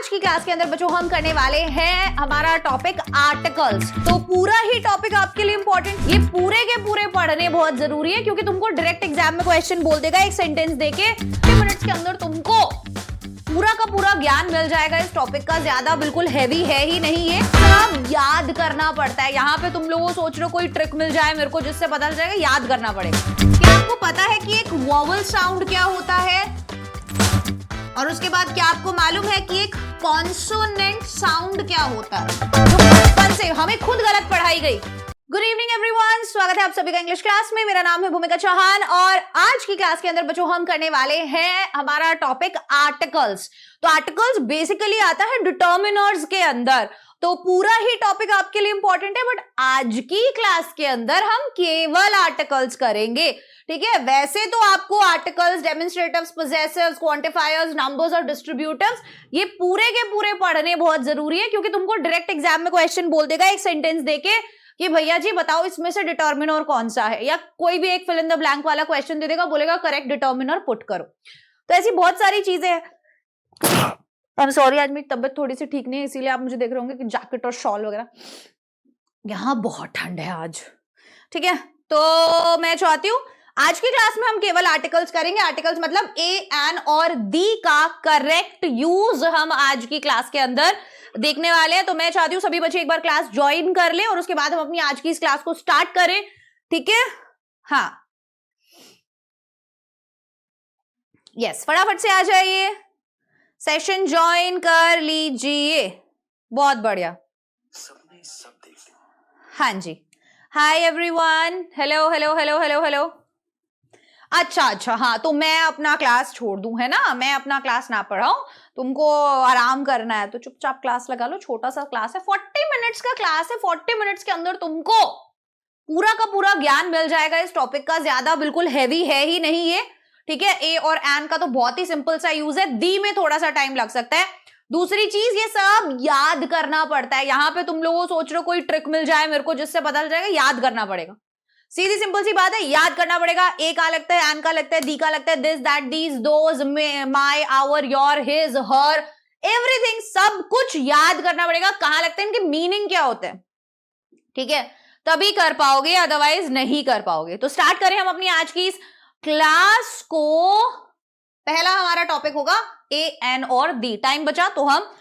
आज की क्लास के अंदर बच्चों हम करने वाले हैं हमारा टॉपिक आर्टिकल्स। तो पूरा ही टॉपिक आपके लिए इंपॉर्टेंट, ये पूरे के पूरे पढ़ने बहुत जरूरी है क्योंकि तुमको डायरेक्ट एग्जाम में क्वेश्चन बोल देगा एक सेंटेंस देके 10 मिनट्स के अंदर तुमको पूरा का पूरा ज्ञान मिल जाएगा इस टॉपिक का। ज्यादा बिल्कुल हैवी है ही नहीं, ये सब याद करना पड़ता है। यहाँ पे तुम लोगों सोच रहे हो कोई ट्रिक मिल जाए मेरे को जिससे पता चल जाएगा, याद करना पड़ेगा। क्या आपको पता है कि एक वोवल साउंड क्या होता है, और उसके बाद क्या आपको मालूम है कि एक कॉन्सोनेंट साउंड क्या होता है, जो बचपन से हमें खुद गलत पढ़ाई गई। गुड इवनिंग एवरीवन, स्वागत है आप सभी का इंग्लिश क्लास में। मेरा नाम है भूमिका चौहान और आज की क्लास के अंदर बच्चों हम करने वाले हैं हमारा टॉपिक आर्टिकल्स। तो आर्टिकल्स बेसिकली आता है डिटर्मिनर्स के अंदर, तो पूरा ही टॉपिक आपके लिए इंपॉर्टेंट है, बट आज की क्लास के अंदर हम केवल आर्टिकल्स करेंगे, ठीक है। वैसे तो आपको आर्टिकल्स, डेमोन्स्ट्रेटिव्स, पोजेसिव्स, क्वांटिफायर्स, नंबर्स और डिस्ट्रीब्यूटिव्स ये पूरे के पूरे पढ़ने बहुत जरूरी है क्योंकि तुमको डायरेक्ट एग्जाम में क्वेश्चन बोल देगा एक सेंटेंस देके कि भैया जी बताओ इसमें से डिटर्मिनर कौन सा है, या कोई भी एक फिल इन द ब्लैंक वाला क्वेश्चन दे देगा, बोलेगा करेक्ट डिटर्मिनर पुट करो। तो ऐसी बहुत सारी चीजें हैं। आई एम सॉरी, आज मेरी तबियत थोड़ी सी ठीक नहीं है, इसीलिए आप मुझे देख रहे होंगे कि जैकेट और शॉल वगैरह। यहाँ बहुत ठंड है आज, ठीक है। तो मैं चाहती हूँ आज की क्लास में हम केवल आर्टिकल्स करेंगे। आर्टिकल्स मतलब ए, एन और दी का करेक्ट यूज हम आज की क्लास के अंदर देखने वाले हैं। तो मैं चाहती हूँ सभी बच्चे एक बार क्लास ज्वाइन कर लें और उसके बाद हम अपनी आज की इस क्लास को स्टार्ट करें, ठीक है। हाँ यस, फटाफट से आ जाइए, सेशन ज्वाइन कर लीजिए। बहुत बढ़िया, सब देखते हैं। हाँ जी, hi everyone, hello hello hello hello hello. अच्छा, हाँ, तो मैं अपना क्लास छोड़ दूं, है ना, मैं अपना क्लास ना पढ़ाऊं, तुमको आराम करना है तो चुपचाप क्लास लगा लो। छोटा सा क्लास है, 40 मिनट्स का क्लास है, 40 मिनट्स के अंदर तुमको पूरा का पूरा ज्ञान मिल जाएगा इस टॉपिक का। ज्यादा बिल्कुल हैवी है ही नहीं ये, ठीक है। ए और एन का तो बहुत ही सिंपल सा यूज है, दी में थोड़ा सा टाइम लग सकता है। दूसरी चीज, ये सब याद करना पड़ता है। यहाँ पे तुम लोग सोच रहे हो कोई ट्रिक मिल जाए मेरे को जिससे पता चल जाएगा, याद करना पड़ेगा। सीधी सिंपल सी बात है, याद करना पड़ेगा। ए का लगता है, एन का लगता है, दी का लगता है, this, that, these, those, my, our, your, his, her, everything, सब कुछ याद करना पड़ेगा। कहां लगता है, इनके मीनिंग क्या होते हैं, ठीक है, तभी कर पाओगे, अदरवाइज नहीं कर पाओगे। तो स्टार्ट करें हम अपनी आज की इस क्लास को। पहला हमारा टॉपिक होगा ए, एन और दी। टाइम बचा तो हम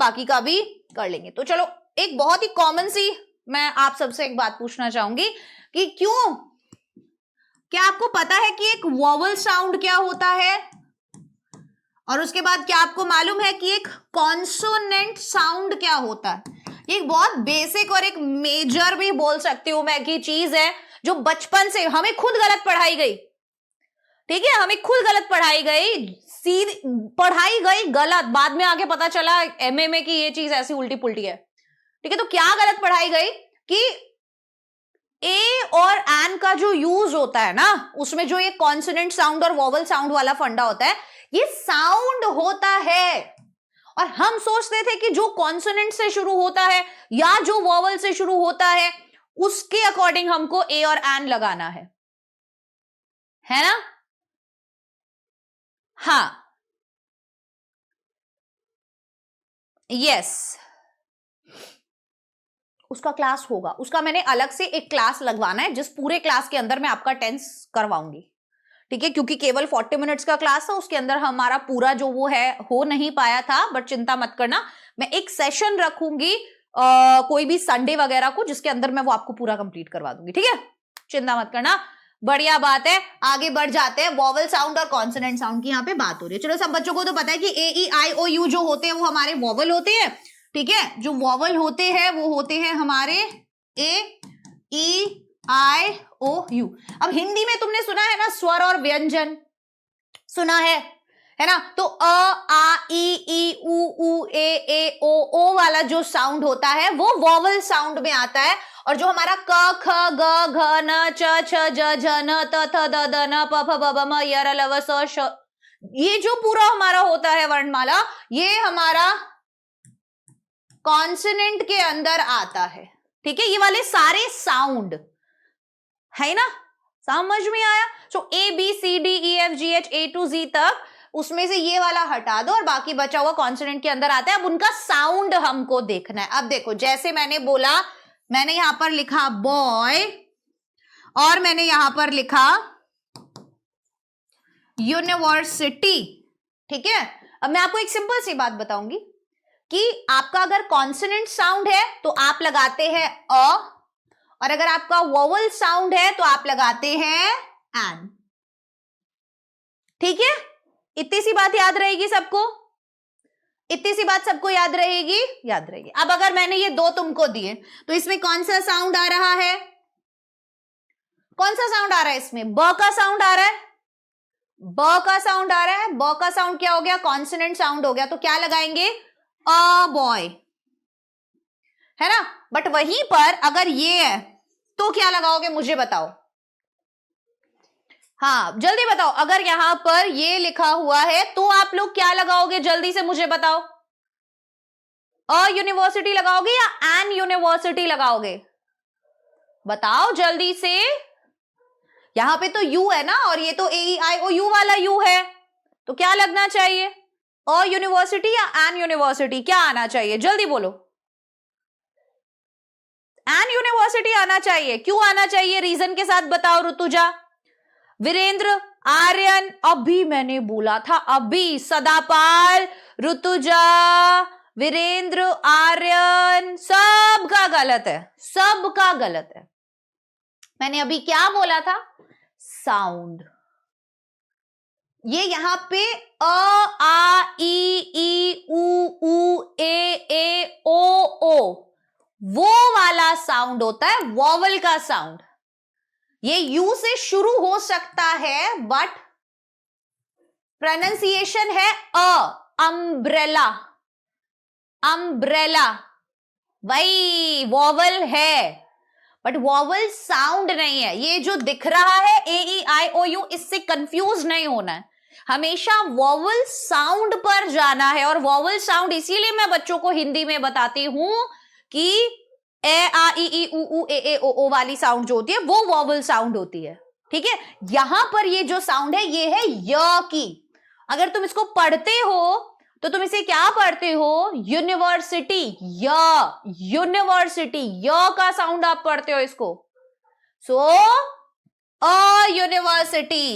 बाकी का भी कर लेंगे। तो चलो, एक बहुत ही कॉमन सी मैं आप सबसे एक बात पूछना चाहूंगी कि क्या आपको पता है कि एक वोवल साउंड क्या होता है, और उसके बाद क्या आपको मालूम है कि एक कॉन्सोनेंट साउंड क्या होता है। एक बहुत बेसिक और एक मेजर भी बोल सकती हूं मैं कि चीज है जो बचपन से हमें खुद गलत पढ़ाई गई, ठीक है, हमें खुद गलत पढ़ाई गई, सीधी पढ़ाई गई गलत, बाद में आके पता चला एमए में कि ये चीज ऐसी उल्टी पुल्टी है, ठीक है। तो क्या गलत पढ़ाई गई कि ए और एन का जो यूज होता है ना, उसमें जो ये कॉन्सोनेंट साउंड और वोवल साउंड वाला फंडा होता है, ये साउंड होता है। और हम सोचते थे कि जो कॉन्सोनेंट से शुरू होता है या जो वोवल से शुरू होता है उसके अकॉर्डिंग हमको ए और एन लगाना है ना। हाँ यस, उसका क्लास होगा, उसका मैंने अलग से एक क्लास लगवाना है जिस पूरे क्लास के अंदर मैं आपका टेंस करवाऊंगी, ठीक है, क्योंकि केवल 40 मिनट्स का क्लास है, उसके अंदर हमारा पूरा जो वो है हो नहीं पाया था। बट चिंता मत करना, मैं एक सेशन रखूंगी कोई भी संडे वगैरह को जिसके अंदर मैं वो आपको पूरा कंप्लीट करवा दूंगी, ठीक है, चिंता मत करना। बढ़िया बात है, आगे बढ़ जाते हैं। वोवल साउंड और कॉन्सोनेंट साउंड की यहाँ पे बात हो रही है। चलो, सब बच्चों को तो पता है कि ए, ई, आई, ओ, यू जो होते हैं वो हमारे वोवल होते हैं, ठीक है। जो वोवल होते हैं वो होते हैं हमारे ए, ई, आई, ओ, यू। अब हिंदी में तुमने सुना है ना स्वर और व्यंजन, सुना है ना। तो अ, आ, ई, उ, ए, ओ वाला जो साउंड होता है वो वोवल साउंड में आता है। और जो हमारा क, ख, ग, घ, न, च, छ, ज, झ, न, त, थ, द, द, न, प, फ, ब, भ, म, य, र, ल, व, स, श, ये जो पूरा हमारा होता है वर्णमाला, ये हमारा कॉन्सोनेंट के अंदर आता है, ठीक है। ये वाले सारे साउंड है ना, समझ में आया। So A, B, C, D, E, F, G, H, A to G तक उसमें से ये वाला हटा दो और बाकी बचा हुआ कॉन्सोनेंट के अंदर आता है। अब उनका साउंड हमको देखना है। अब देखो, जैसे मैंने बोला, मैंने यहां पर लिखा बॉय और मैंने यहां पर लिखा यूनिवर्सिटी, ठीक है। अब मैं आपको एक सिंपल सी बात बताऊंगी कि आपका अगर कॉन्सोनेंट साउंड है तो आप लगाते हैं अ, और अगर आपका वोवल साउंड है तो आप लगाते हैं एन, ठीक है। इतनी सी बात याद रहेगी सबको, इतनी सी बात सबको याद रहेगी, याद रहेगी। अब अगर मैंने ये दो तुमको दिए तो इसमें कौन सा साउंड आ रहा है, कौन सा साउंड आ रहा है इसमें? ब का साउंड आ रहा है, ब का साउंड आ रहा है। ब का साउंड क्या हो गया? कॉन्सोनेंट साउंड हो गया। तो क्या लगाएंगे? अ बॉय, है ना। बट वहीं पर अगर ये है तो क्या लगाओगे, मुझे बताओ। हाँ जल्दी बताओ, अगर यहां पर ये लिखा हुआ है तो आप लोग क्या लगाओगे, जल्दी से मुझे बताओ। अ यूनिवर्सिटी लगाओगे या एन यूनिवर्सिटी लगाओगे? बताओ जल्दी से। यहां पे तो यू है ना, और ये तो AEIOU वाला यू है, तो क्या लगना चाहिए? अ यूनिवर्सिटी या एन यूनिवर्सिटी, क्या आना चाहिए, जल्दी बोलो। एन यूनिवर्सिटी आना चाहिए। क्यों आना चाहिए, रीजन के साथ बताओ ऋतुजा। वीरेंद्र, आर्यन, अभी मैंने बोला था, अभी सदापाल, ऋतुजा, वीरेंद्र, आर्यन, सबका गलत है, सबका गलत है। मैंने अभी क्या बोला था? साउंड। ये यहां पे अ आ ई उ ऊ ए ओ वो वाला साउंड होता है, वॉवल का साउंड। ये यू से शुरू हो सकता है बट प्रोनाउंसिएशन है अम्ब्रेला, अम्ब्रेला, वही वॉवल है बट वॉवल साउंड नहीं है। ये जो दिख रहा है AEIOU, इससे कंफ्यूज नहीं होना है, हमेशा वॉवल साउंड पर जाना है। और वॉवल साउंड इसीलिए मैं बच्चों को हिंदी में बताती हूं कि ए आ ई उ ऊ ए वाली साउंड जो होती है वो वॉवल साउंड होती है, ठीक है। यहां पर ये जो साउंड है ये है य की। अगर तुम इसको पढ़ते हो तो तुम इसे क्या पढ़ते हो? यूनिवर्सिटी, य, यूनिवर्सिटी, य का साउंड आप पढ़ते हो इसको। सो अ यूनिवर्सिटी,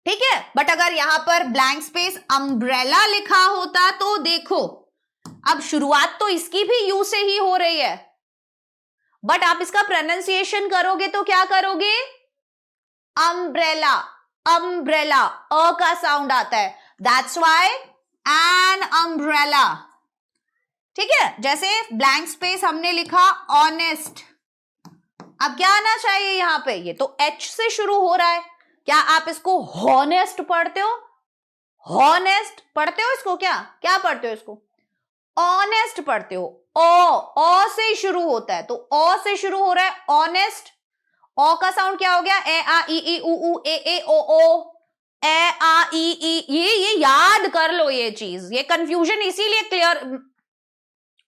ठीक है। बट अगर यहां पर ब्लैंक स्पेस अम्ब्रेला लिखा होता तो देखो, अब शुरुआत तो इसकी भी यू से ही हो रही है, बट आप इसका प्रोनाउंसिएशन करोगे तो क्या करोगे? अम्ब्रेला, अम्ब्रेला, अ का साउंड आता है, दैट्स वाई एन अम्ब्रेला, ठीक है। जैसे ब्लैंक स्पेस हमने लिखा ऑनेस्ट, अब क्या आना चाहिए यहां पे? ये तो एच से शुरू हो रहा है, क्या आप इसको हॉनेस्ट पढ़ते हो? हॉनेस्ट पढ़ते हो इसको? क्या क्या पढ़ते हो इसको? ऑनेस्ट पढ़ते हो। ओ से शुरू होता है, तो ओ से शुरू हो रहा है ऑनेस्ट। ओ का साउंड क्या हो गया? ए आ ई उ ए ओ ए आ ई, ये याद कर लो ये चीज, ये कंफ्यूजन इसीलिए क्लियर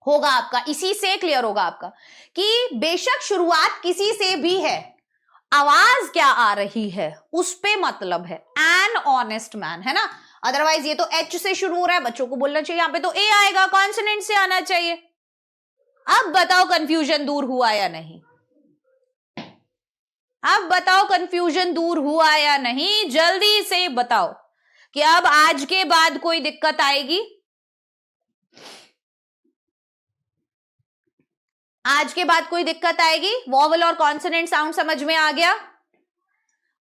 होगा आपका, इसी से क्लियर होगा आपका कि बेशक शुरुआत किसी से भी है, आवाज क्या आ रही है उस पे मतलब है। एन ऑनेस्ट मैन, है ना। अदरवाइज ये तो एच से शुरू हो रहा है, बच्चों को बोलना चाहिए यहां पे तो ए आएगा, कॉन्सोनेंट से आना चाहिए। अब बताओ कंफ्यूजन दूर हुआ या नहीं? अब बताओ कंफ्यूजन दूर हुआ या नहीं, जल्दी से बताओ कि अब आज के बाद कोई दिक्कत आएगी? आज के बाद कोई दिक्कत आएगी? वॉवल और कॉन्सोनेंट साउंड समझ में आ गया?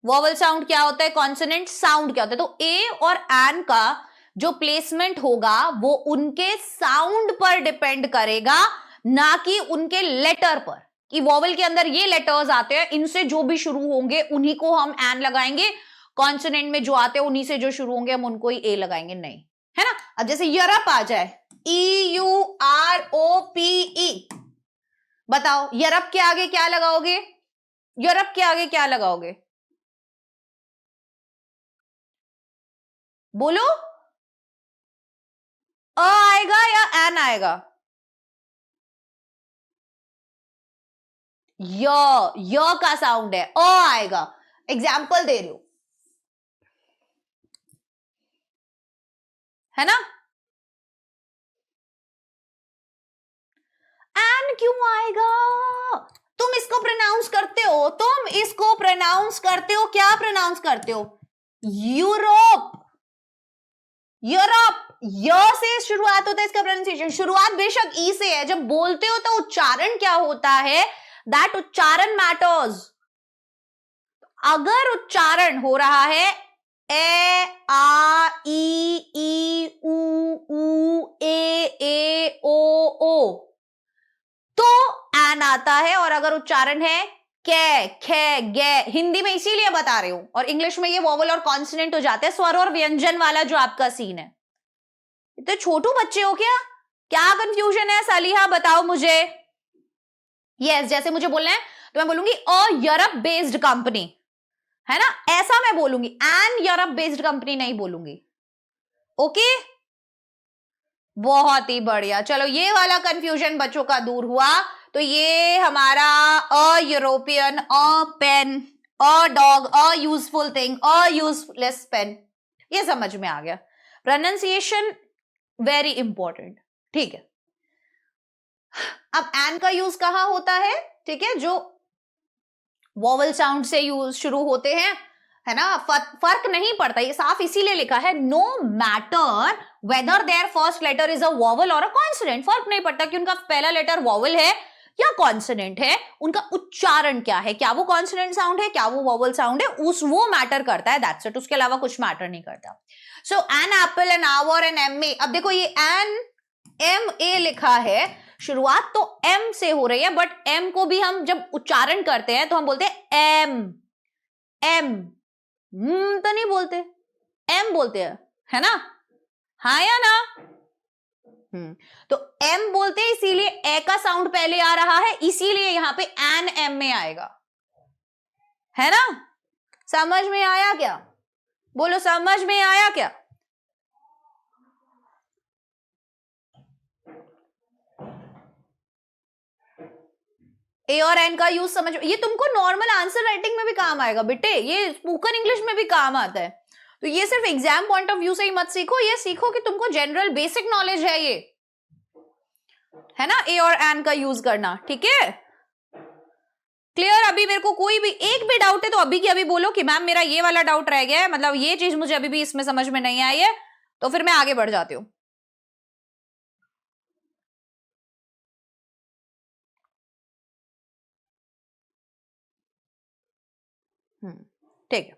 वॉवल साउंड क्या होता है, कॉन्सोनेंट साउंड क्या होता है। तो ए और एन का जो प्लेसमेंट होगा वो उनके साउंड पर डिपेंड करेगा, ना कि उनके लेटर पर, कि वॉवल के अंदर ये लेटर्स आते हैं, इनसे जो भी शुरू होंगे उन्हीं को हम एन लगाएंगे, कॉन्सोनेंट में जो आते हैं उन्हीं से जो शुरू होंगे हम उनको ही ए लगाएंगे, नहीं, है ना। अब जैसे यूरोप आ जाए, EUROPE, बताओ यूरोप के आगे क्या लगाओगे? यूरोप के आगे क्या लगाओगे? बोलो, अ आएगा या एन आएगा? य का साउंड है, अ आएगा। एग्जाम्पल दे रही हूं, है ना? एन क्यों आएगा? तुम इसको प्रोनाउंस करते हो, तुम इसको प्रोनाउंस करते हो, क्या प्रोनाउंस करते हो? यूरोप, यूरोप, य से शुरुआत होता है इसका प्रोनाउंसिएशन। शुरुआत बेशक ई से है, जब बोलते हो तो उच्चारण क्या होता है, दैट उच्चारण मैटर्स। अगर उच्चारण हो रहा है ए आ ई ऊ ए ओ तो एन आता है, और अगर उच्चारण है कै खे गे, हिंदी में इसीलिए बता रही हूं, और इंग्लिश में ये वोवल और कॉन्सोनेंट हो जाते हैं, स्वर और व्यंजन वाला जो आपका सीन है। तो छोटू बच्चे हो क्या कंफ्यूजन है? सलीहा बताओ मुझे। यस, जैसे मुझे बोलना है तो मैं बोलूंगी अ यूरोप बेस्ड कंपनी, है ना, ऐसा मैं बोलूंगी, एन यूरोप बेस्ड कंपनी नहीं बोलूंगी। ओके, बहुत ही बढ़िया। चलो ये वाला कंफ्यूजन बच्चों का दूर हुआ। तो ये हमारा a European, a pen, a dog, a useful thing, a useless pen, ये समझ में आ गया। प्रोनाउंसिएशन वेरी इंपॉर्टेंट, ठीक है। अब एन का यूज कहां होता है? ठीक है, जो वोवल साउंड से यूज शुरू होते हैं, है ना, फर्क नहीं पड़ता, ये साफ इसीलिए लिखा है no matter whether their first letter is a vowel or a consonant, फर्क नहीं पड़ता कि उनका पहला लेटर वोवल है या कॉन्सोनेंट है, उनका उच्चारण क्या है, क्या वो कॉन्सोनेंट साउंड है, क्या वो वोवल साउंड है, वो मैटर करता है, दैट्स इट, उसके अलावा कुछ मैटर नहीं करता। So an apple, an hour, an M A. अब देखो ये एन एम ए लिखा है, शुरुआत तो एम से हो रही है, बट एम को भी हम जब उच्चारण करते हैं तो हम बोलते हैं एम, एम तो नहीं बोलते, एम बोलते हैं, है ना, हाँ या ना? तो एम बोलते हैं, इसीलिए ए का साउंड पहले आ रहा है, इसीलिए यहां पे एन एम में आएगा, है ना? समझ में आया क्या? बोलो, समझ में आया क्या? ए और एन का यूज समझ, ये तुमको नॉर्मल आंसर राइटिंग में भी काम आएगा बेटे, ये स्पोकन इंग्लिश में भी काम आता है। तो ये सिर्फ एग्जाम पॉइंट ऑफ व्यू से ही मत सीखो, ये सीखो कि तुमको जनरल बेसिक नॉलेज है, ये है ना, ए और एन का यूज करना, ठीक है? क्लियर? अभी मेरे को कोई भी एक भी डाउट है तो अभी की अभी बोलो कि मैम मेरा ये वाला डाउट रह गया है, मतलब ये चीज मुझे अभी भी इसमें समझ में नहीं आई है, तो फिर मैं आगे बढ़ जाती हूँ। ठीक है,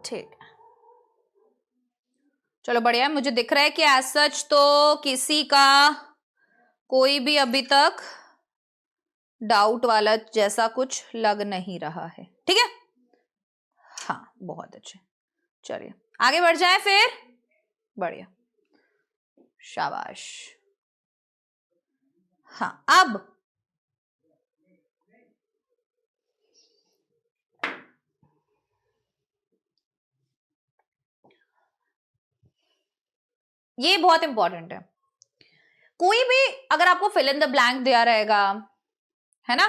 ठीक है, चलो बढ़िया है। मुझे दिख रहा है कि एज सच तो किसी का कोई भी अभी तक डाउट वाला जैसा कुछ लग नहीं रहा है, ठीक है? हाँ, बहुत अच्छे, चलिए आगे बढ़ जाए फिर। बढ़िया, शाबाश। हाँ, अब ये बहुत इंपॉर्टेंट है। कोई भी अगर आपको फिल इन द ब्लैंक दिया रहेगा, है ना,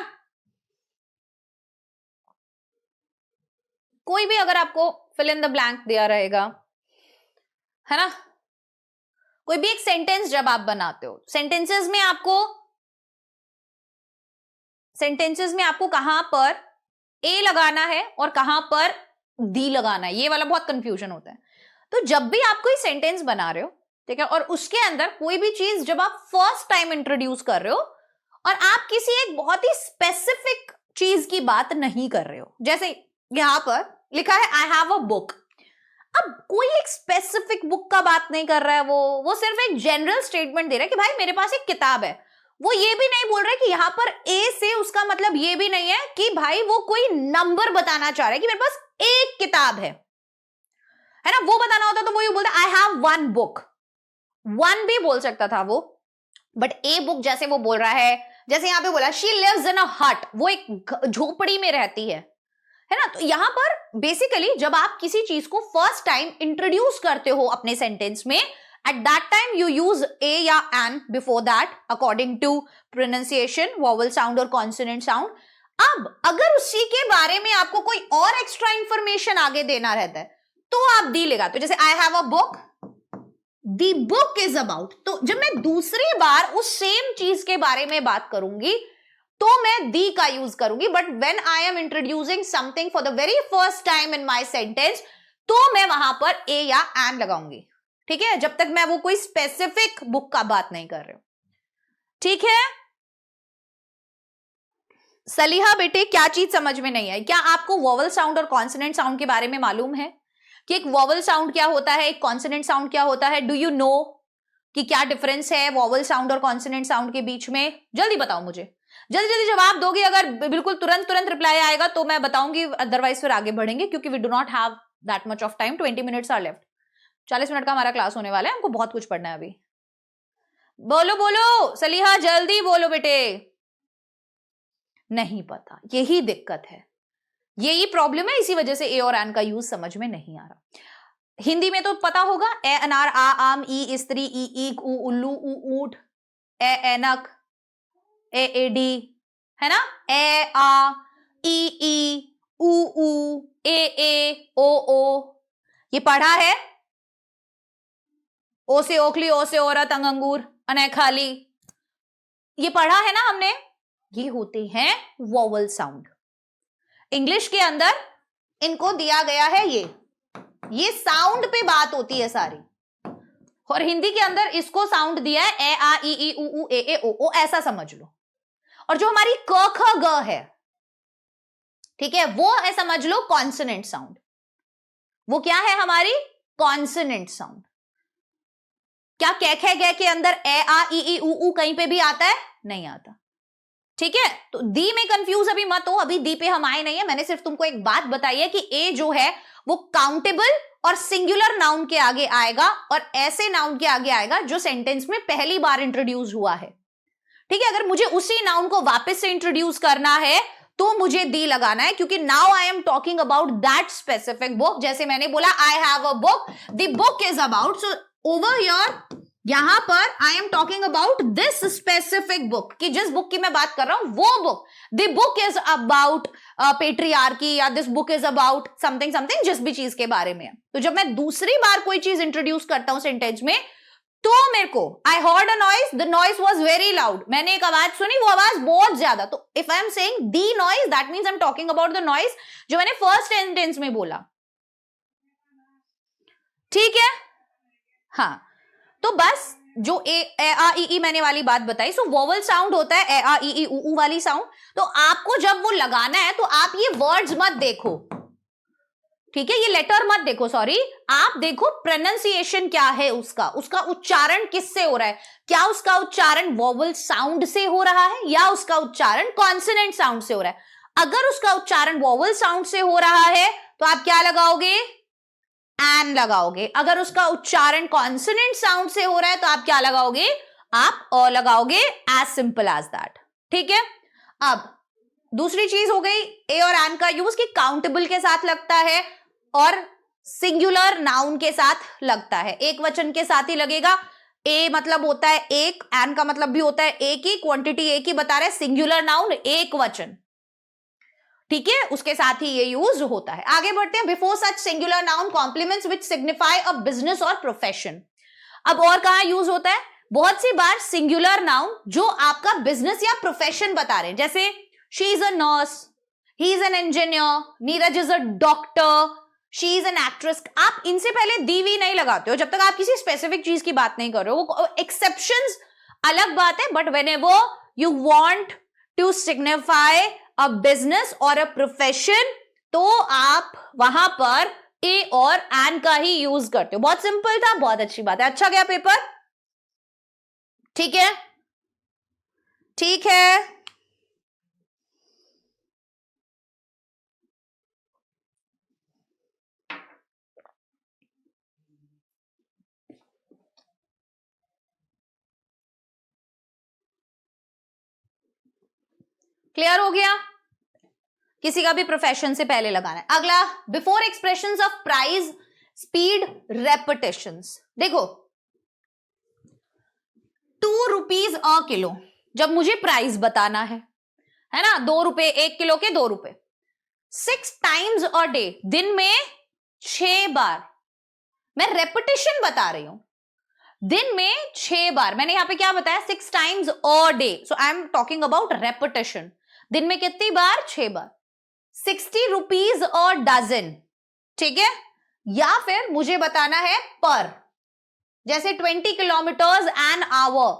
कोई भी अगर आपको फिल इन द ब्लैंक दिया रहेगा, है ना, कोई भी एक सेंटेंस जब आप बनाते हो, सेंटेंसेस में आपको कहां पर ए लगाना है और कहां पर दी लगाना है, ये वाला बहुत कंफ्यूजन होता है। तो जब भी आप कोई सेंटेंस बना रहे हो, ठीक है, और उसके अंदर कोई भी चीज जब आप फर्स्ट टाइम इंट्रोड्यूस कर रहे हो और आप किसी एक बहुत ही स्पेसिफिक चीज की बात नहीं कर रहे हो, जैसे यहां पर लिखा है आई हैव अ बुक, अब कोई एक स्पेसिफिक बुक का बात नहीं कर रहा है, वो सिर्फ एक जनरल स्टेटमेंट दे रहा है कि भाई मेरे पास एक किताब है। वो ये भी नहीं बोल रहा है कि यहां पर ए से उसका मतलब ये भी नहीं है कि भाई वो कोई नंबर बताना चाह रहा है कि मेरे पास एक किताब है ना, वो बताना होता तो वो ये बोलता I have one book, one भी बोल सकता था वो, बट ए बुक जैसे वो बोल रहा है, जैसे यहां पे बोला शी लिव्स इन अ हट, वो एक झोपड़ी में रहती है ना। तो यहां पर बेसिकली जब आप किसी चीज को फर्स्ट टाइम इंट्रोड्यूस करते हो अपने सेंटेंस में, At that time you use a या an before that according to pronunciation, vowel sound और consonant sound. अब अगर उसी के बारे में आपको कोई और एक्स्ट्रा इंफॉर्मेशन आगे देना रहता है तो आप दी लेगा. तो जैसे I have a book, the book is about. तो जब मैं दूसरी बार उस सेम चीज के बारे में बात करूंगी तो मैं दी का यूज करूंगी. But when I M introducing something for the very first time in my sentence तो मैं वहां पर ए या एन लगाऊंगी. ठीक है, जब तक मैं वो कोई स्पेसिफिक बुक का बात नहीं कर रही हूं. ठीक है सलीहा बेटे, क्या चीज समझ में नहीं आई? क्या आपको वोवल साउंड और कॉन्सोनेंट साउंड के बारे में मालूम है कि एक वोवल साउंड क्या होता है, एक कॉन्सोनेंट साउंड क्या होता है? डू यू नो कि क्या डिफरेंस है वोवल साउंड और कॉन्सोनेंट साउंड के बीच में? जल्दी बताओ मुझे, जल्दी जल्दी जवाब दोगे. अगर बिल्कुल तुरंत रिप्लाई आएगा तो मैं बताऊंगी, अदरवाइज फिर आगे बढ़ेंगे क्योंकि we do not have that much of time. 20 minutes are left. 40 minute का हमारा क्लास होने वाला है, हमको बहुत कुछ पढ़ना है अभी. बोलो बोलो सलीहा, जल्दी बोलो बेटे. नहीं पता, यही दिक्कत है, यही प्रॉब्लम है. इसी वजह से ए और एन का यूज समझ में नहीं आ रहा. हिंदी में तो पता होगा, ए अनार, आ आम, ई स्त्री, ई ईक, ऊ उल्लू, ऊ ऊंट, ए ऐनक, ए एडी, है ना? ए आ, ई ऊ ऊ, ए ओ. ये पढ़ा है. ओ से ओखली, ओ से औरत, अंगूर, अने खाली. ये पढ़ा है ना हमने. ये होते हैं वोवल साउंड. इंग्लिश के अंदर इनको दिया गया है ये साउंड पे बात होती है सारी. और हिंदी के अंदर इसको साउंड दिया है ए आ ई ऊ ए ओ, ऐसा समझ लो. और जो हमारी क ख ग है, ठीक है, वो है समझ लो कॉन्सोनेंट साउंड. वो क्या है हमारी? Consonant sound. क्या कै खे गे के अंदर ए आ ई ऊ कहीं पे भी आता है? नहीं आता. ठीक है, तो दी में कंफ्यूज अभी मत हो, अभी दी पे हम आए नहीं है. मैंने सिर्फ तुमको एक बात बताई है कि ए जो है वो काउंटेबल और सिंगुलर नाउन के आगे आएगा और ऐसे नाउन के आगे आएगा जो सेंटेंस में पहली बार इंट्रोड्यूस हुआ है. ठीक है, अगर मुझे उसी नाउन को वापस से इंट्रोड्यूस करना है तो मुझे दी लगाना है, क्योंकि now I am talking about that specific book. जैसे मैंने बोला I have a book, the book is about, so over here यहां पर आई am talking about this specific book, कि जिस बुक की मैं बात कर रहा हूं वो book. The book is about patriarchy, या this book is about something something, जिस भी चीज के बारे में. तो जब मैं दूसरी बार कोई चीज इंट्रोड्यूस करता हूं सेंटेंस में तो मेरे को I heard a noise, the noise was very loud. मैंने एक आवाज सुनी, वो आवाज बहुत ज्यादा. तो if I am saying the noise, that means I am talking about the noise जो मैंने फर्स्ट सेंटेंस में बोला. ठीक है, हाँ. तो बस जो ए आ ई मैंने वाली बात बताई, सो वोवल साउंड होता है ए आ ई ऊ वाली साउंड. तो आपको जब वो लगाना है तो आप ये वर्ड्स मत देखो, ठीक है, ये लेटर मत देखो, सॉरी, आप देखो प्रोनाउंसिएशन क्या है उसका उच्चारण किससे हो रहा है. क्या उसका उच्चारण वोवल साउंड से हो रहा है या उसका उच्चारण कॉन्सोनेंट साउंड से हो रहा है. अगर उसका उच्चारण वोवल साउंड से हो रहा है तो आप क्या लगाओगे? एन लगाओगे. अगर उसका उच्चारण कॉन्सोनेंट साउंड से हो रहा है तो आप क्या लगाओगे? आप अ लगाओगे. As simple as that. ठीक है, अब दूसरी चीज हो गई ए और एन का यूज, कि काउंटेबल के साथ लगता है और सिंगुलर नाउन के साथ लगता है. एक वचन के साथ ही लगेगा. ए मतलब होता है एक, एन का मतलब भी होता है एक ही, क्वांटिटी एक ही बता रहे, सिंगुलर नाउन एक वचन. ठीक है, उसके साथ ही ये यूज होता है. आगे बढ़ते हैं. Before such singular noun complements which signify a business or profession. अब और कहां यूज होता है? बहुत सी बार सिंगुलर नाउन जो आपका बिजनेस या प्रोफेशन बता रहे हैं, जैसे she is a nurse, he is an engineer, Neeraj is a doctor, she is an actress. आप इनसे पहले दी वी नहीं लगाते हो जब तक आप किसी स्पेसिफिक चीज की बात नहीं कर रहे हो. वो एक्सेप्शंस अलग बात है, but whenever you want to signify a business or a profession तो आप वहां पर ए और एन का ही यूज करते हो. बहुत सिंपल था, बहुत अच्छी बात है. अच्छा गया पेपर? ठीक है, ठीक है. क्लियर हो गया? किसी का भी प्रोफेशन से पहले लगाना है. अगला, before expressions of price, speed, repetitions. देखो ₹2 अ किलो, जब मुझे प्राइस बताना है ना, ₹2 1 किलो के ₹2, 6 टाइम्स अ डे, दिन में 6 बार, मैं रेपिटेशन बता रही हूं, दिन में 6 बार, मैंने यहां पे क्या बताया, 6 times a day, so I am talking about repetition, दिन में कितनी बार, 6 बार, ₹60 अ डजन, ठीक है। या फिर मुझे बताना है पर, जैसे 20 kilometres an hour,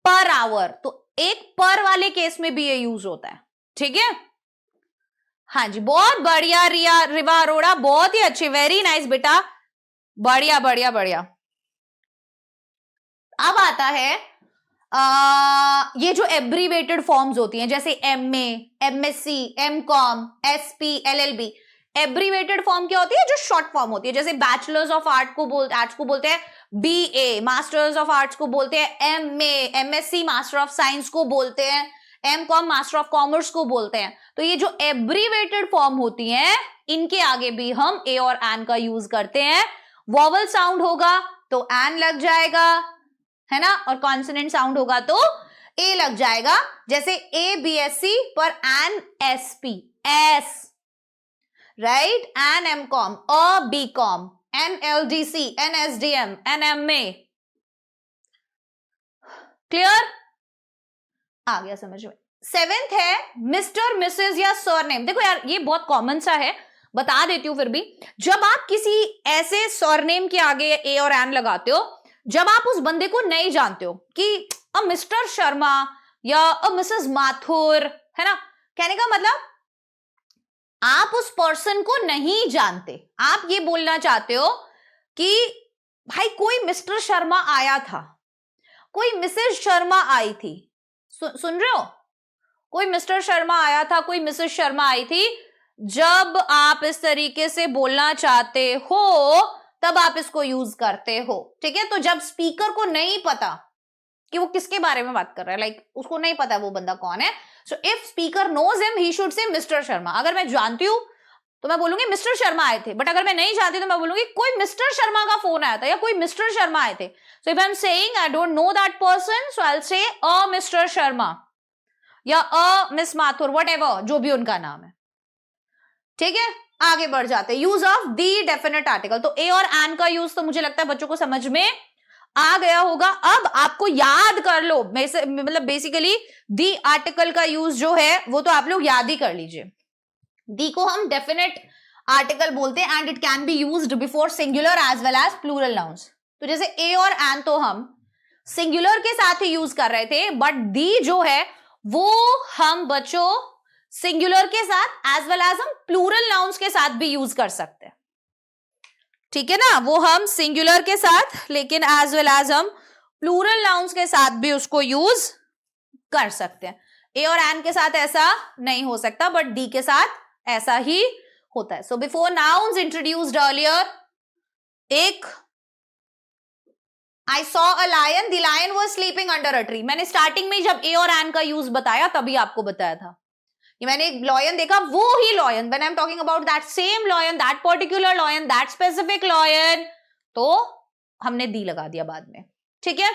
per hour, तो एक पर वाले केस में भी ये यूज होता है, ठीक है। हाँ जी, बहुत बढ़िया रिया, रिवा अरोड़ा, बहुत ही अच्छी, वेरी नाइस बेटा, बढ़िया बढ़िया बढ़िया। अब आता है ये जो एब्रीवेटेड फॉर्म्स होती हैं, जैसे MA, MSc, MCom, SP, LLB, abbreviated form क्या होती है, जो शॉर्ट फॉर्म होती है, जैसे बैचलर्स ऑफ आर्ट को बोलते हैं BA, मास्टर्स ऑफ आर्ट्स को बोलते हैं MA, MSc master of science को बोलते हैं, MCom मास्टर ऑफ कॉमर्स को बोलते हैं। तो ये जो एब्रीवेटेड फॉर्म होती हैं, इनके आगे भी हम ए और एन का यूज करते हैं। वॉवल साउंड होगा तो एन लग जाएगा, है ना, और कॉन्सोनेंट साउंड होगा तो ए लग जाएगा, जैसे ABSc पर an SP, S, right, an MCom, BCom, NLDC, NSDM, NMA, clear, आ गया समझ में। 7th है मिस्टर, मिसेस या सरनेम। देखो यार, ये बहुत कॉमन सा है, बता देती हूं फिर भी। जब आप किसी ऐसे सरनेम के आगे ए और एन लगाते हो, जब आप उस बंदे को नहीं जानते हो, कि अ मिस्टर शर्मा या अ मिसेस माथुर, है ना, कहने का मतलब आप उस पर्सन को नहीं जानते, आप ये बोलना चाहते हो कि भाई कोई मिस्टर शर्मा आया था, कोई मिसेस शर्मा आई थी, सुन रहे हो, कोई मिस्टर शर्मा आया था, कोई मिसेस शर्मा आई थी। जब आप इस तरीके से बोलना चाहते हो तब आप इसको यूज करते हो, ठीक है। तो जब स्पीकर को नहीं पता कि वो किसके बारे में बात कर रहा है, लाइक उसको नहीं पता वो बंदा कौन है, so if speaker knows him he should say mister Sharma. अगर मैं जानती हूं तो मैं बोलूंगी मिस्टर शर्मा आए थे, बट अगर मैं नहीं जानती तो मैं बोलूंगी कोई मिस्टर शर्मा का फोन आया था या कोई मिस्टर शर्मा आए थे। So if I am saying I don't know that person, so I will say a mister Sharma या अ मिस माथुर, व्हाटएवर जो भी उनका नाम है, ठीक है। आगे बढ़ जाते हैं, use of the definite article. तो ए और एन का यूज तो मुझे लगता है बच्चों को समझ में आ गया होगा। अब आपको याद कर लो, मतलब बेसिकली दी आर्टिकल का यूज जो है वो तो आप लोग याद ही कर लीजिए। दी को हम डेफिनेट आर्टिकल बोलते हैं and it can be used before singular as well as plural nouns. तो जैसे ए और एन तो हम सिंगुलर के साथ ही यूज कर रहे थे, बट दी जो है वो हम बच्चों सिंगुलर के साथ एज वेल एज हम प्लूरल नाउन्स के साथ भी यूज कर सकते हैं, ठीक है ना। वो हम सिंगुलर के साथ, लेकिन एज वेल एज हम प्लूरल नाउन्स के साथ भी उसको यूज कर सकते हैं। ए और एन के साथ ऐसा नहीं हो सकता, बट डी के साथ ऐसा ही होता है। So before nouns introduced earlier, एक I saw a lion, the lion was sleeping under a tree। मैंने स्टार्टिंग में जब ए और एन का यूज बताया तभी आपको बताया था कि मैंने एक लॉयन देखा, वो ही lion, when I am talking about that same lion, that particular lion, that specific lion, तो हमने दी लगा दिया बाद में, ठीक है।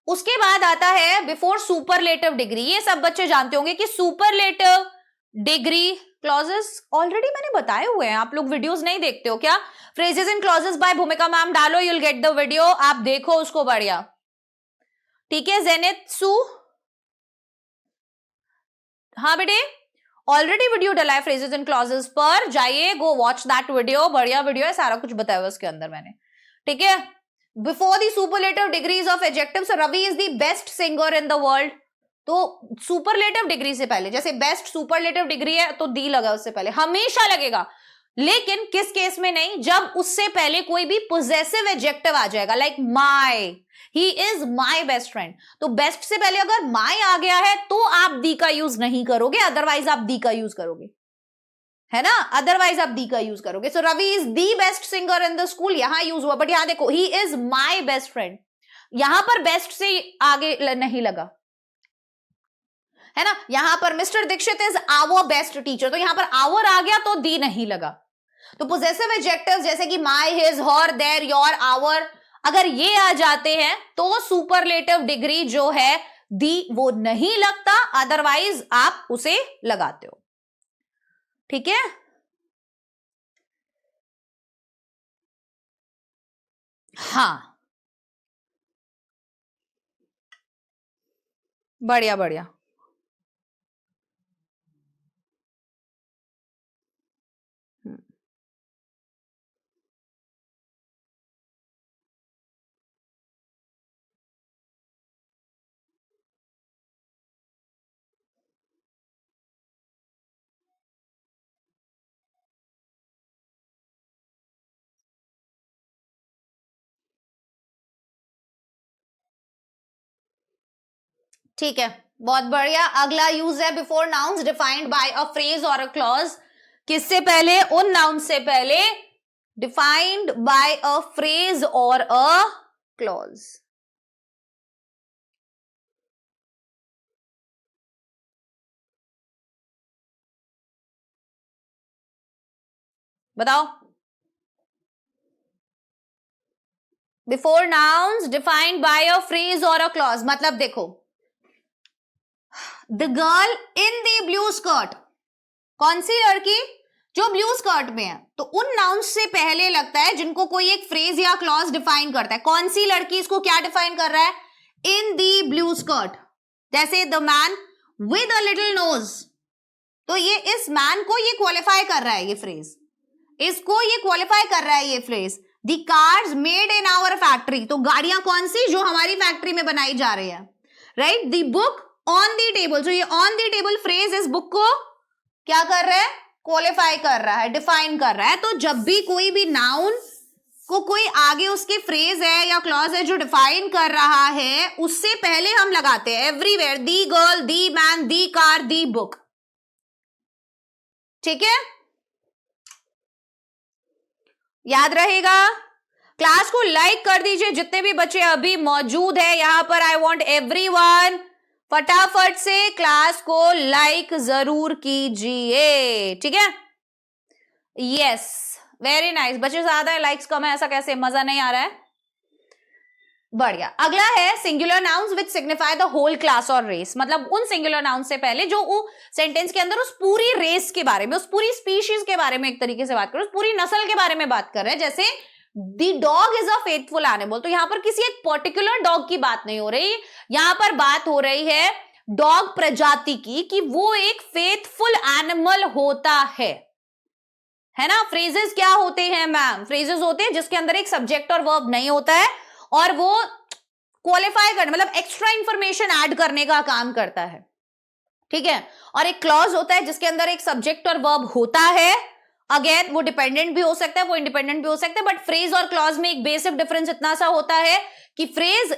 उसके बाद आता है बिफोर सुपरलेटिव डिग्री। ये सब बच्चे जानते होंगे कि सुपरलेटिव डिग्री क्लॉजेस ऑलरेडी मैंने बताए हुए हैं, आप लोग वीडियोस नहीं देखते हो क्या? फ्रेजेस एंड क्लॉजेस बाय भूमिका मैम डालो, you will get the video, आप देखो उसको बढ़िया, ठीक है। जेनित सु, हाँ बेटे ऑलरेडी वीडियो डला है फ्रेजेस एंड क्लॉजेस पर, जाइए गो वॉच दैट वीडियो, बढ़िया वीडियो है, सारा कुछ बताया हुआ उसके अंदर मैंने, ठीक है। Before the superlative degrees of adjectives, Ravi is the best singer in the world. तो सुपरलेटिव डिग्री से पहले, जैसे बेस्ट सुपरलेटिव डिग्री है तो दी लगा उससे पहले, हमेशा लगेगा, लेकिन किस केस में नहीं, जब उससे पहले कोई भी पोजेसिव एडजेक्टिव आ जाएगा, like my, he is my best friend. तो बेस्ट से पहले अगर माय आ गया है तो आप दी का यूज नहीं करोगे, अदरवाइज आप दी का यूज करोगे, है ना, अदरवाइज आप दी का यूज करोगे। So Ravi is the best singer in the school, यहां यूज हुआ, बट यहां देखो he is my best friend, यहां पर बेस्ट से आगे नहीं लगा, है ना। यहां पर mister Dikshit is our best teacher, तो यहां पर आवर आ गया तो दी नहीं लगा। तो पोजेसिव एडजेक्टिव्स जैसे कि my, his, her, their, your, our, अगर ये आ जाते हैं तो सुपरलेटिव डिग्री जो है दी वो नहीं लगता, अदरवाइज आप उसे लगाते हो। ठीक है, हाँ बढ़िया बढ़िया। ठीक है, बहुत बढ़िया। अगला यूज है before nouns defined by a phrase और अ क्लॉज। किससे पहले? उन नाउन से पहले डिफाइंड बाय अ फ्रेज और अ क्लॉज। बताओ। Before nouns defined by a phrase और अ क्लॉज मतलब देखो, the girl in the blue skirt, कौन सी लड़की? जो ब्लू स्कर्ट में है। तो उन नाउन्स से पहले लगता है जिनको कोई एक फ्रेज या क्लॉज डिफाइन करता है। कौन सी लड़की इसको क्या डिफाइन कर रहा है? In the blue skirt. जैसे the man with a little nose, तो ये इस मैन को ये क्वालिफाई कर रहा है, ये फ्रेज इसको ये क्वालिफाई कर रहा है ये phrase. The cars made in our factory, तो गाड़ियां कौन सी? जो हमारी फैक्ट्री में बनाई जा रही है, right. The book on the table, जो ये ऑन द टेबल फ्रेज इस बुक को क्या कर रहा है? क्वालिफाई कर रहा है, डिफाइन कर रहा है। तो जब भी कोई भी नाउन को कोई आगे उसके फ्रेज है या क्लॉज है जो डिफाइन कर रहा है, उससे पहले हम लगाते हैं everywhere the girl, the man, the car, the book. ठीक है, याद रहेगा। क्लास को लाइक कर दीजिए जितने भी बच्चे अभी मौजूद है यहां पर। आई वांट एवरीवन फटाफट से क्लास को लाइक जरूर कीजिए, ठीक है। Yes, very nice. बच्चे ज्यादा है, लाइक्स कम है, ऐसा कैसे? मजा नहीं आ रहा है? बढ़िया। अगला है singular nouns which signify the whole class or race, मतलब उन सिंगुलर नाउन से पहले जो सेंटेंस के अंदर उस पूरी रेस के बारे में, उस पूरी स्पीशीज के बारे में एक तरीके से बात कर रहे हैं, उस पूरी नस्ल के बारे में बात कर रहे हैं। जैसे the dog is a faithful animal, तो यहां पर किसी एक पर्टिकुलर डॉग की बात नहीं हो रही, यहां पर बात हो रही है डॉग प्रजाति की, कि वो एक फेथफुल एनिमल होता है ना। फ्रेजेस क्या होते हैं मैम? फ्रेजेस होते हैं जिसके अंदर एक सब्जेक्ट और वर्ब नहीं होता है और वो क्वालिफाई करने मतलब एक्स्ट्रा इंफॉर्मेशन ऐड करने का काम करता है, ठीक है। और एक क्लॉज होता है जिसके अंदर एक सब्जेक्ट और वर्ब होता है। अगेन वो डिपेंडेंट भी हो सकता है, वो इंडिपेंडेंट भी हो सकता है, बट फ्रेज और क्लॉज में एक बेसिक डिफरेंस इतना सा होता है कि फ्रेज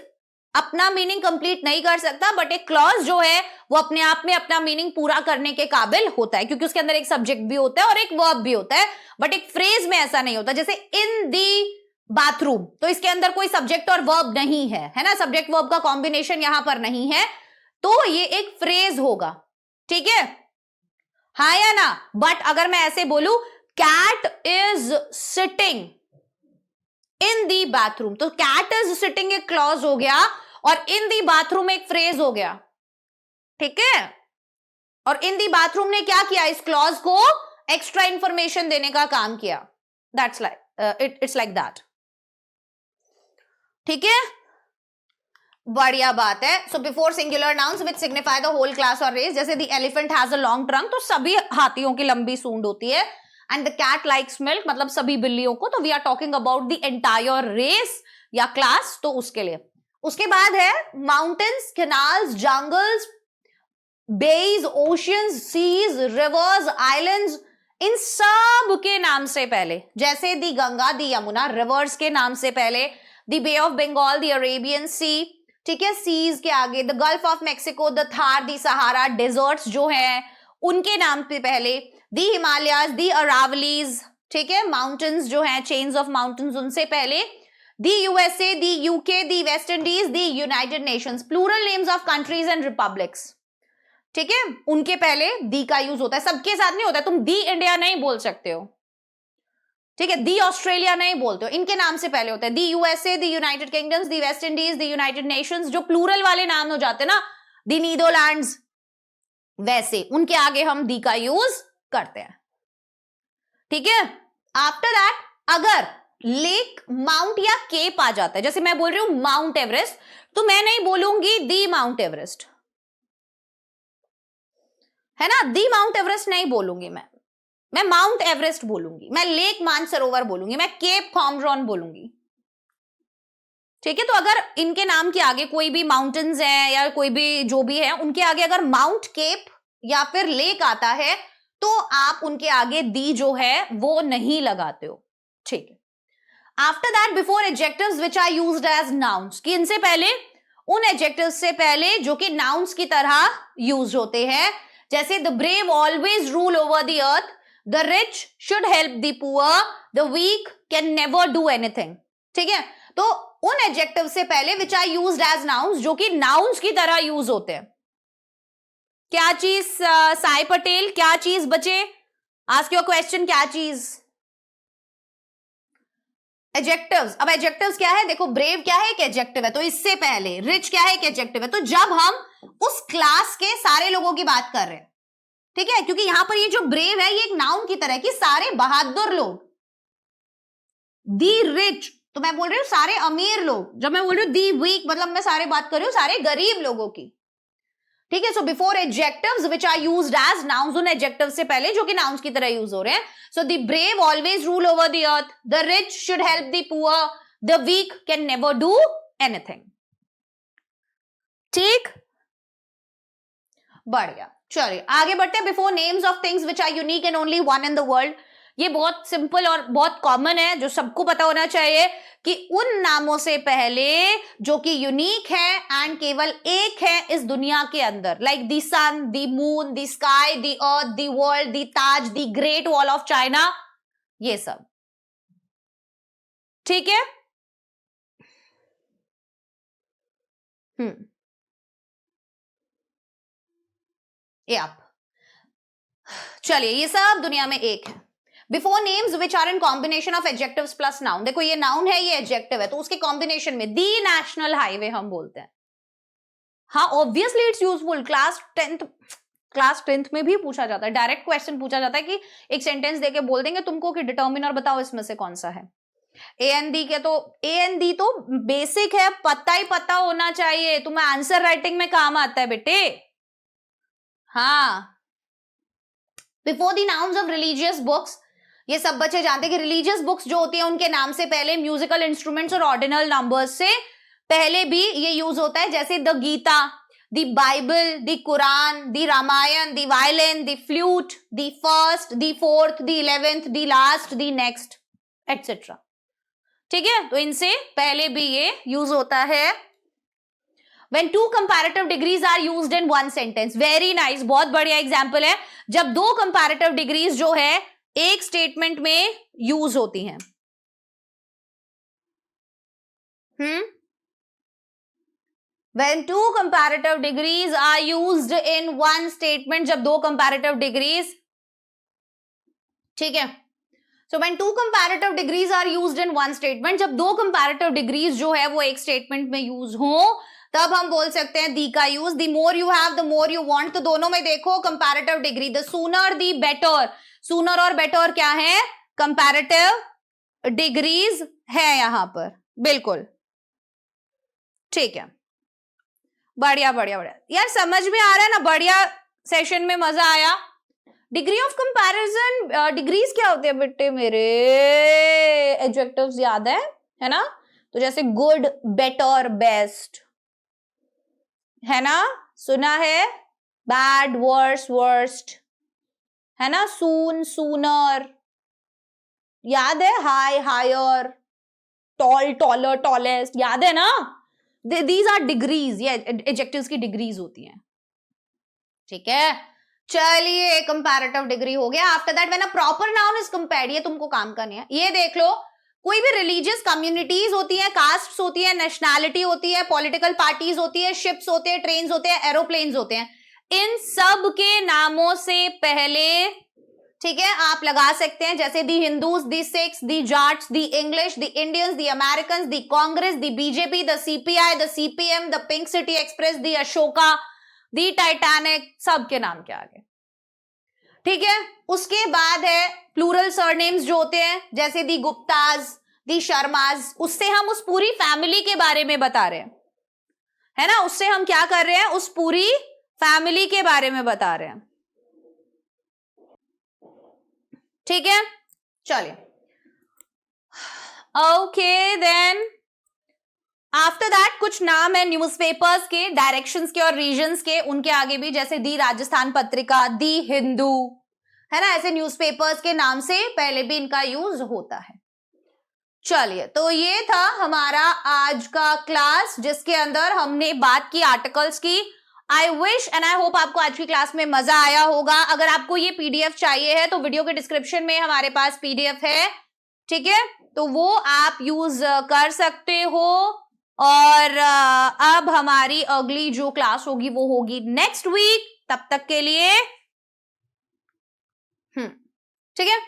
अपना मीनिंग कंप्लीट नहीं कर सकता, बट एक क्लॉज जो है वो अपने आप में अपना मीनिंग पूरा करने के काबिल होता है, क्योंकि उसके अंदर एक सब्जेक्ट भी होता है और एक वर्ब भी होता है। बट एक फ्रेज में ऐसा नहीं होता। जैसे इन दी बाथरूम, तो इसके अंदर कोई सब्जेक्ट और वर्ब नहीं है ना, सब्जेक्ट वर्ब का कॉम्बिनेशन यहां पर नहीं है, तो ये एक फ्रेज होगा, ठीक है, हाँ या ना। बट अगर मैं ऐसे बोलूं cat is sitting in the bathroom, तो कैट इज सिटिंग एक क्लॉज हो गया और इन दी बाथरूम एक फ्रेज हो गया, ठीक है। और इन दी बाथरूम ने क्या किया? इस क्लॉज को एक्स्ट्रा इंफॉर्मेशन देने का काम किया। That's like it's like that, ठीक है, बढ़िया बात है। So before singular nouns which signify the whole class or race, जैसे the elephant has a long trunk, तो सभी हाथियों की लंबी सूंड होती है। And the cat likes milk, मतलब सभी बिल्लियों को। तो we are talking about the entire race या क्लास, तो उसके लिए। उसके बाद है mountains, canals, jungles, bays, oceans, seize, rivers, islands, इन सब के नाम से पहले, जैसे the Ganga, the Yamuna, rivers के नाम से पहले, the bay of Bengal, the Arabian sea, ठीक है, सीज के आगे the gulf of Mexico, the Thar, the Sahara, deserts जो हैं उनके नाम पे पहले, दी हिमालयाज, दी अरावलीज, ठीक है, माउंटेन्स जो हैं, चेन्स ऑफ माउंटेन्स, उनसे पहले the USA, the UK, the West Indies, the United Nations, plural names of countries and republics, ठीक है, उनके पहले दी का यूज होता है। सबके साथ नहीं होता है, तुम दी इंडिया नहीं बोल सकते हो, ठीक है, दी ऑस्ट्रेलिया नहीं बोलते हो, इनके नाम से पहले होता है दी USA, the United kingdoms, the West Indies, the United Nations, जो प्लूरल वाले नाम हो जाते ना, दी नीदरलैंड्स, वैसे उनके आगे हम दी का यूज करते हैं। ठीक है, आफ्टर दैट अगर लेक, माउंट या केप आ जाता है, जैसे मैं बोल रही हूं माउंट एवरेस्ट, तो मैं नहीं बोलूंगी दी माउंट एवरेस्ट, है ना, दी माउंट एवरेस्ट नहीं बोलूंगी मैं माउंट एवरेस्ट बोलूंगी, मैं लेक मानसरोवर बोलूंगी, मैं केप कॉमरॉन बोलूंगी। ठीक है, तो अगर इनके नाम के आगे कोई भी माउंटेन्स है या कोई भी जो भी है, उनके आगे अगर माउंट, केप या फिर लेक आता है, तो आप उनके आगे दी जो है वो नहीं लगाते हो। ठीक है, after that before adjectives which are used as nouns, कि इनसे पहले, उन एडजेक्टिव्स से पहले जो कि नाउन्स की तरह यूज होते हैं, जैसे the brave always rule over the earth, the rich should help the poor, the weak can never do anything. ठीक है, तो उन एडजेक्टिव से पहले which are used as nouns, जो कि नाउन्स की तरह यूज होते हैं। क्या चीज साई पटेल, क्या चीज बचे? आस्क योर क्वेश्चन, क्या चीज? एडजेक्टिव्स। अब एडजेक्टिव्स क्या है, देखो ब्रेव क्या है, एक एडजेक्टिव है, तो इससे पहले रिच क्या है, एक एडजेक्टिव है। तो जब हम उस क्लास के सारे लोगों की बात कर रहे हैं, ठीक है, क्योंकि यहां पर ये जो ब्रेव है ये एक नाउन की तरह है कि सारे बहादुर लोग। दी रिच, तो मैं बोल रही हूं सारे अमीर लोग। जब मैं बोल रही हूं दी वीक, मतलब मैं सारे बात कर रही हूं सारे गरीब लोगों की। ठीक है, so before adjectives which are used as nouns, उन एडजेक्टिव से पहले जो कि नाउन्स की तरह यूज हो रहे हैं। So the brave always rule over the earth, the rich should help the poor, the weak can never do anything. ठीक, बढ़िया, चलिए आगे बढ़ते हैं। Before names of things which are unique and only one in the world, ये बहुत simple और बहुत कॉमन है, जो सबको पता होना चाहिए कि उन नामों से पहले जो कि यूनिक है एंड केवल एक है इस दुनिया के अंदर, like the sun, the moon, the sky, the earth, the world, the Taj, the great wall of China, ये सब। ठीक है, चलिए ये सब दुनिया में एक है। Before names which are in combination of adjectives plus noun, देखो ये नाउन है, ये एडजेक्टिव है, तो उसके कॉम्बिनेशन में दी नेशनल हाईवे हम बोलते हैं। हाँ, obviously it's useful. Class tenth में भी पूछा जाता है, डायरेक्ट क्वेश्चन पूछा जाता है कि एक सेंटेंस देके बोल देंगे तुमको कि डिटर्मिनर बताओ इसमें से कौन सा है। ए एन दी के, तो ए एन दी तो बेसिक है, पता ही पता होना चाहिए, तुम्हें आंसर राइटिंग में काम आता है बेटे। हाँ, before the nouns of religious books, ये सब बच्चे जानते हैं कि रिलीजियस बुक्स जो होती है उनके नाम से पहले म्यूजिकल इंस्ट्रूमेंट्स और ऑर्डिनल नंबर्स से पहले भी ये यूज होता है, जैसे the Gita, the Bible, the Quran, the Ramayana, the violin, the flute, the first, the fourth, the 11th, the last, the next, etcetera. ठीक है, तो इनसे पहले भी ये यूज होता है। When two comparative degrees are used in one sentence, very nice, बहुत बढ़िया एग्जाम्पल है, जब दो कंपैरेटिव डिग्रीज जो है एक स्टेटमेंट में यूज होती हैं। When two comparative degrees are used in one statement, जब दो कंपैरेटिव डिग्रीज, ठीक है, so when two comparative degrees are used in one statement, जब दो कंपैरेटिव डिग्रीज जो है वो एक स्टेटमेंट में यूज हो, तब हम बोल सकते हैं दी का use. The more you have the more you want, तो दोनों में देखो comparative degree, the sooner the better, sooner और बेटर क्या है, कंपैरेटिव डिग्रीज है यहां पर, बिल्कुल ठीक है। बढ़िया बढ़िया बढ़िया यार, समझ में आ रहा है ना, बढ़िया सेशन में मजा आया। डिग्री ऑफ कंपैरिजन, डिग्रीज क्या होते हैं बेटे मेरे, एडजेक्टिव्स याद है ना, तो जैसे गुड, बेटर, बेस्ट, है ना, सुना है, बैड, वर्स, वर्स्ट, है ना, सून, सूनर, याद है, high, higher, tall, taller, tallest, याद है ना, दीज आर डिग्रीज, ये एडजेक्टिव्स की डिग्रीज होती हैं। ठीक है, चलिए कंपैरेटिव डिग्री हो गया। After that when a proper noun is compared, ये तुमको काम करनी है, ये देख लो, कोई भी रिलीजियस कम्युनिटीज होती है, कास्ट्स होती है, नेशनैलिटी होती है, पॉलिटिकल पार्टीज होती है, शिप्स होते हैं, ट्रेन्स होते हैं, एरोप्लेन्स होते हैं, इन सब के नामों से पहले, ठीक है, आप लगा सकते हैं जैसे the Hindus, the Sikhs, the Jats, the English, the Indians, the American, the Congress, the BJP, the CPI, the CPM, the Pink City Express, the Ashoka, the Titanic, सबके नाम के आगे। ठीक है, उसके बाद है प्लूरल सरनेम्स जो होते हैं जैसे दी गुप्ताज, दी शर्माज, उससे हम उस पूरी फैमिली के बारे में बता रहे हैं, है ना, उससे हम क्या कर रहे हैं, उस पूरी फैमिली के बारे में बता रहे हैं। ठीक है, चलिए, ओके देन आफ्टर दैट कुछ नाम है न्यूज़पेपर्स के, डायरेक्शंस के और रीजन्स के, उनके आगे भी जैसे दी राजस्थान पत्रिका, दी हिंदू, है ना, ऐसे न्यूज़पेपर्स के नाम से पहले भी इनका यूज होता है। चलिए, तो ये था हमारा आज का क्लास जिसके अंदर हमने बात की आर्टिकल्स की। I wish and I hope आपको आज की क्लास में मजा आया होगा। अगर आपको ये पीडीएफ चाहिए है तो वीडियो के डिस्क्रिप्शन में हमारे पास पीडीएफ है, ठीक है, तो वो आप यूज कर सकते हो। और अब हमारी अगली जो क्लास होगी वो होगी नेक्स्ट वीक। तब तक के लिए ठीक है,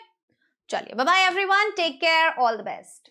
चलिए, bye bye everyone, take care, all the best.